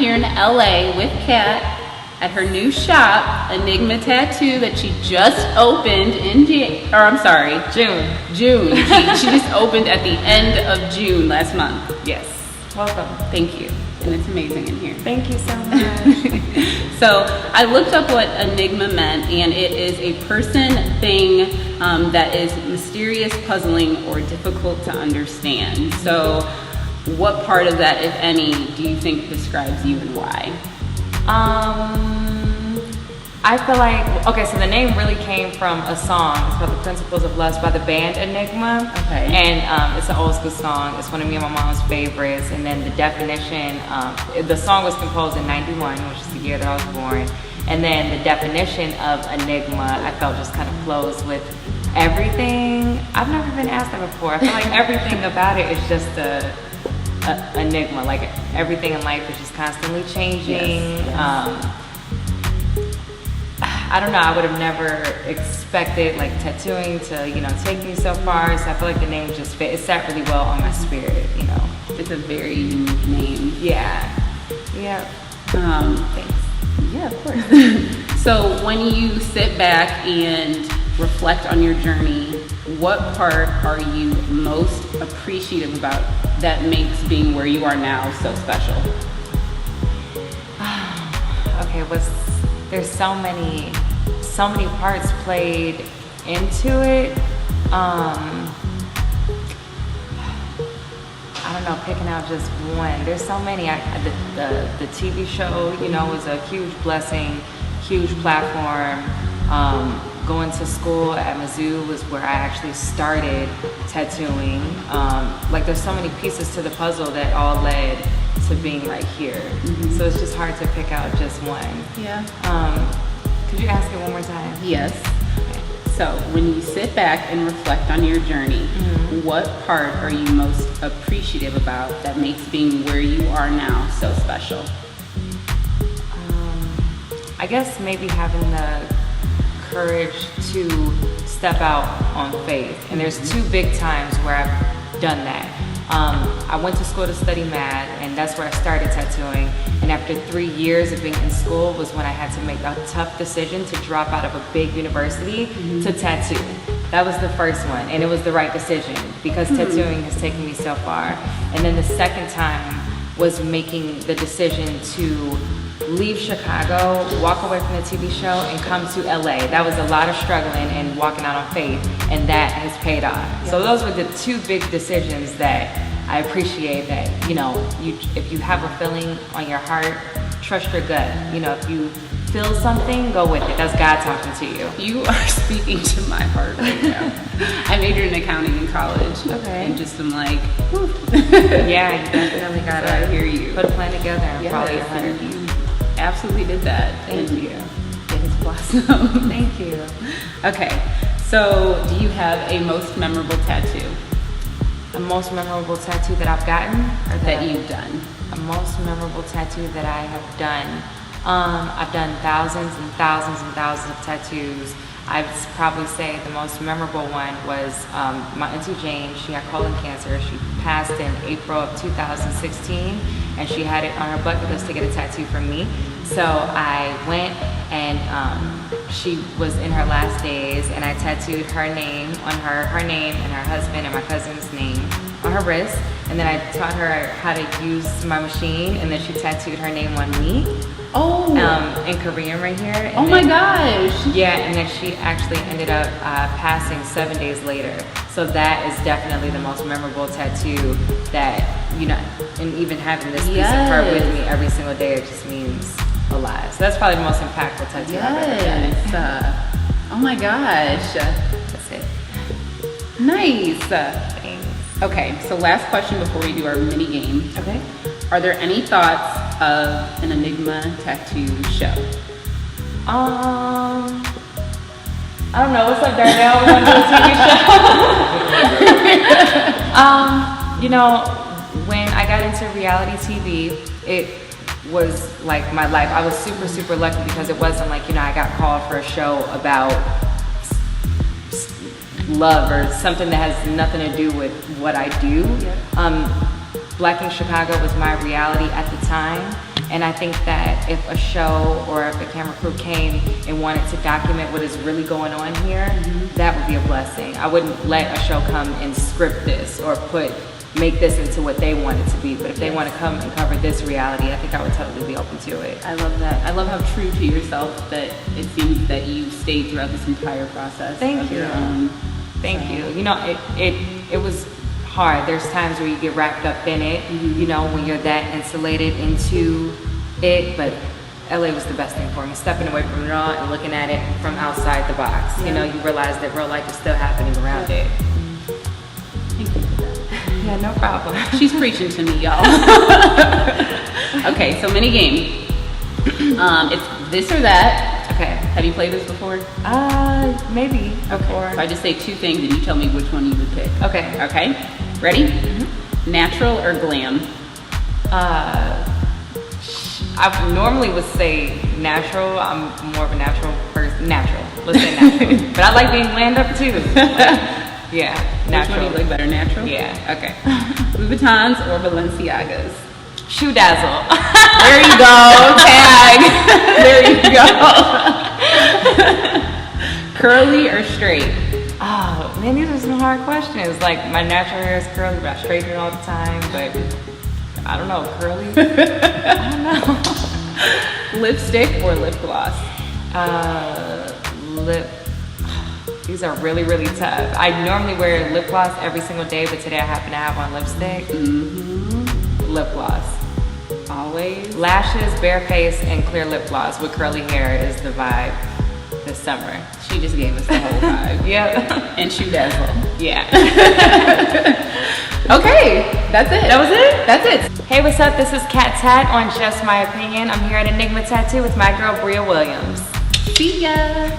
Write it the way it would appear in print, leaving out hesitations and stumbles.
here in LA with Kat at her new shop, Enigma Tattoo, that she just opened in June. She just opened at the end of June last month. Yes. Welcome. Thank you. And it's amazing in here. Thank you so much. So I looked up what Enigma meant, and it is a person, thing that is mysterious, puzzling, or difficult to understand. So what part of that, if any, do you think describes you and why? I feel like, okay, so the name really came from a song. It's called The Principles of Lust by the band Enigma. Okay. And it's an old school song. It's one of me and my mom's favorites. And then the definition, the song was composed in 91, which is the year that I was born. And then the definition of enigma, I felt just kind of flows with everything. I've never been asked that before. I feel like everything about it is just a enigma. Like everything in life is just constantly changing. Yes. I don't know, I would have never expected like tattooing to, take me so far. So I feel like the name just fit. It sat really well on my spirit, It's a very unique name. Yeah. Thanks. Yeah, of course. So when you sit back and reflect on your journey, what part are you most appreciative about that makes being where you are now so special? Okay, there's so many parts played into it. I don't know, picking out just one. There's so many. The TV show, was a huge blessing, huge platform. Going to school at Mizzou was where I actually started tattooing. There's so many pieces to the puzzle that all led to being right here. Mm-hmm. So it's just hard to pick out just one. Yeah. Could you ask it one more time? Yes. Okay. So when you sit back and reflect on your journey, what part are you most appreciative about that makes being where you are now so special? I guess maybe having the courage to step out on faith. And there's two big times where I've done that. I went to school to study math, and that's where I started tattooing. And after 3 years of being in school was when I had to make a tough decision to drop out of a big university to tattoo. That was the first one, and it was the right decision because tattooing has taken me so far. And then the second time was making the decision to leave Chicago, walk away from the TV show, and come to LA. That was a lot of struggling and walking out on faith, and that has paid off. Yes. So those were the two big decisions that I appreciate that, if you have a feeling on your heart, trust your gut. If you feel something, go with it. That's God talking to you. You are speaking to my heart right now. I majored in accounting in college. Okay. And just am like, whew. Yeah, you definitely gotta I hear you. Put a plan together and follow your heart. And you absolutely did that. Thank you. It has blossomed. Thank you. Okay, so do you have a most memorable tattoo? A most memorable tattoo that I've gotten? Or that you've done? A most memorable tattoo that I have done. I've done thousands and thousands and thousands of tattoos. I'd probably say the most memorable one was my Auntie Jane. She had colon cancer. She passed in April of 2016, and she had it on her bucket list to get a tattoo from me. So I went, and she was in her last days, and I tattooed her name on her name and her husband and my cousin's name on her wrist. And then I taught her how to use my machine, and then she tattooed her name on me. Oh. In Korean right here. And oh my gosh. Yeah, and then she actually ended up passing 7 days later. So that is definitely the most memorable tattoo that, and even having this piece of her with me every single day, it just means a lot. So that's probably the most impactful tattoo I've ever done. Oh my gosh. That's it. Nice. Thanks. Okay, so last question before we do our mini game. Okay. Are there any thoughts of an Enigma tattoo show? I don't know. What's up, Darnell? We want to do a TV show? When I got into reality TV, it was like my life. I was super, super lucky because it wasn't like, I got called for a show about love or something that has nothing to do with what I do. Black in Chicago was my reality at the time, And I think that if a show or if a camera crew came and wanted to document what is really going on here, that would be a blessing. I wouldn't let a show come and script this or make this into what they want it to be. But if they want to come and cover this reality, I think I would totally be open to it. I love that. I love how true to yourself that it seems that you stayed throughout this entire process. Thank you. Thank you. You know, it was hard. There's times where you get wrapped up in it, you know, when you're that insulated into it, but LA was the best thing for me. Stepping away from it all and looking at it from outside the box. You know, you realize that real life is still happening around it. Thank you for that. Yeah, no problem. She's preaching to me, y'all. Okay, so mini game. It's this or that. Okay. Have you played this before? Maybe before. So I just say two things and you tell me which one you would pick. Okay. Okay? Ready? Natural or glam? I normally would say natural. I'm more of a natural person. Natural. Let's say natural. But I like being glammed up too. Yeah, natural. Which one do you like better, natural? Yeah. Okay. Louboutins or Balenciagas? Shoe dazzle. There you go. Tag. There you go. Curly or straight? Oh man, these are some hard questions. Like my natural hair is curly, but I straighten it all the time. But I don't know, curly. I don't know. Lipstick or lip gloss? These are really, really tough. I normally wear lip gloss every single day, but today I happen to have on lipstick. Lip gloss. Always. Lashes, bare face, and clear lip gloss with curly hair is the vibe this summer. She just gave us the whole vibe. Yep. And shoe dazzle. Yeah. Okay, that's it. That was it? That's it. Hey, what's up? This is Kat Tat on Just My Opinion. I'm here at Enigma Tattoo with my girl, Bria Williams. See ya.